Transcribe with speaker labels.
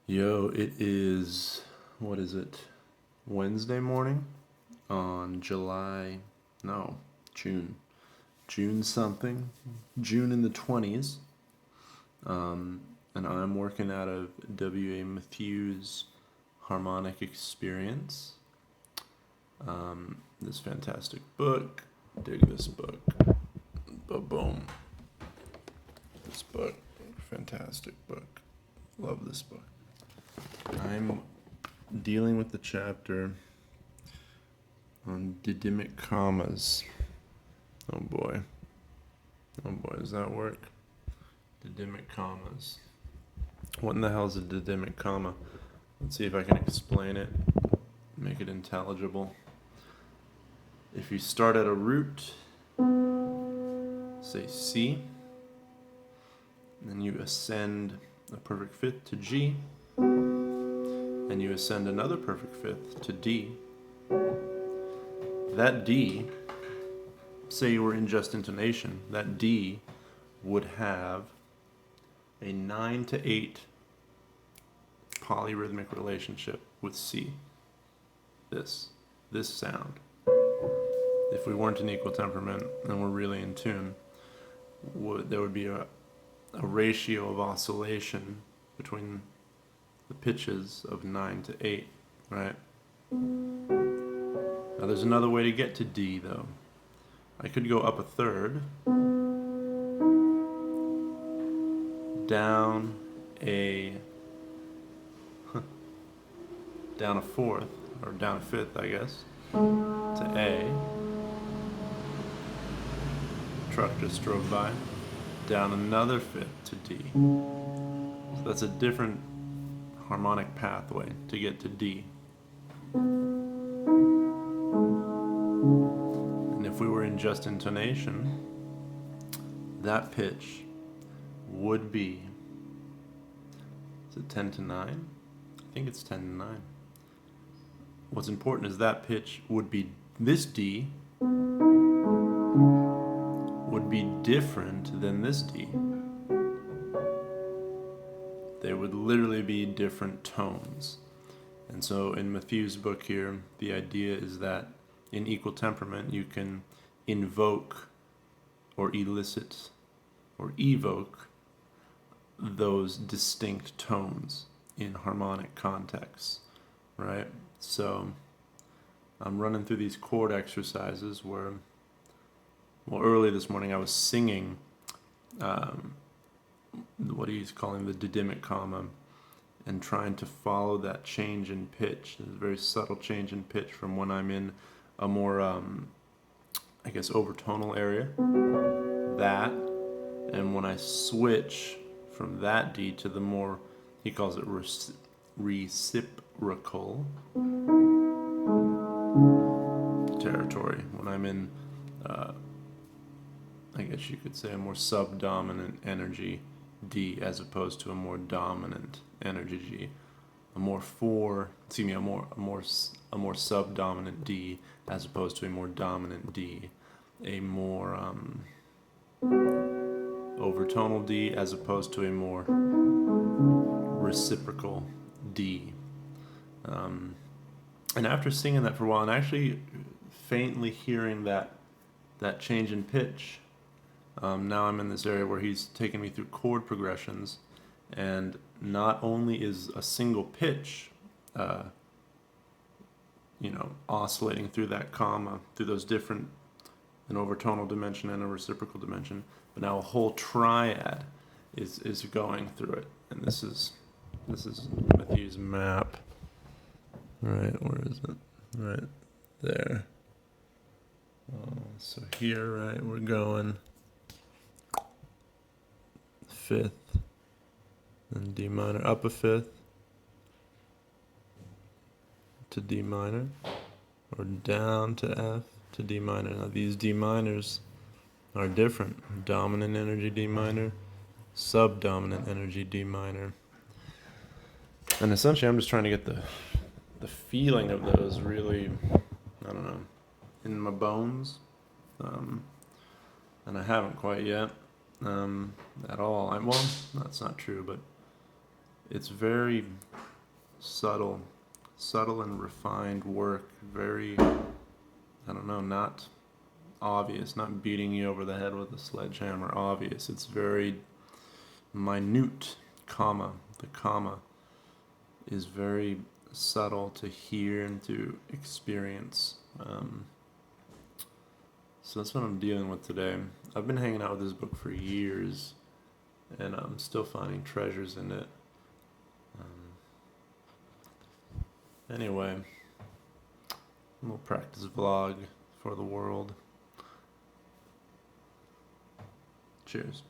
Speaker 1: Yo, it is, what is it? Wednesday morning on June. June something. June in the 20s. And I'm working out of WA Mathieu's Harmonic Experience. This fantastic book. Dig this book. Boom. This book. Fantastic book. Love this book. I'm dealing with the chapter on Didymic commas. Oh boy, does that work? Didymic commas. What in the hell is a didymic comma? Let's see if I can explain it, make it intelligible. If you start at a root, say C, then you ascend a perfect fifth to G, and you ascend another perfect fifth to D. That D, say you were in just intonation, that D would have a 9 to 8 polyrhythmic relationship with C. This sound. If we weren't in equal temperament and we're really in tune, there would be a ratio of oscillation between the pitches of 9 to 8, right? Now there's another way to get to D though. I could go up a third, down a fourth, or down a fifth, I guess, to A. Truck just drove by. Down another fifth to D. So that's a different harmonic pathway to get to D. And if we were in just intonation, that pitch would be, is it 10 to 9? I think it's 10 to 9. What's important is that pitch would be, this D would be different than this D. They would literally be different tones. And so in Mathieu's book here, the idea is that in equal temperament you can invoke or elicit or evoke those distinct tones in harmonic contexts, right? So I'm running through these chord exercises where, well, early this morning I was singing what he's calling the didymic comma and trying to follow that change in pitch. There's a very subtle change in pitch from when I'm in a more, I guess, overtonal area, that, and when I switch from that D to the more, he calls it reciprocal territory, when I'm in, I guess you could say, a more subdominant energy D as opposed to a more dominant energy G, a more subdominant D as opposed to a more dominant D, a more overtonal D as opposed to a more reciprocal D. And after singing that for a while and actually faintly hearing that change in pitch, now I'm in this area where he's taking me through chord progressions, and not only is a single pitch, oscillating through that comma, through those different, an overtonal dimension and a reciprocal dimension, but now a whole triad is going through it. And this is Mathieu's map. Right, where is it? Right there. So here, right, we're going fifth, then D minor, up a fifth to D minor, or down to F to D minor. Now these D minors are different. Dominant energy D minor, subdominant energy D minor. And essentially I'm just trying to get the feeling of those really, I don't know, in my bones. And I haven't quite yet. At all. Well, that's not true, but it's very subtle and refined work. Very, I don't know, not obvious, not beating you over the head with a sledgehammer obvious. It's very minute, comma. The comma is very subtle to hear and to experience. So that's what I'm dealing with today. I've been hanging out with this book for years, and I'm still finding treasures in it. Anyway, we'll practice vlog for the world. Cheers.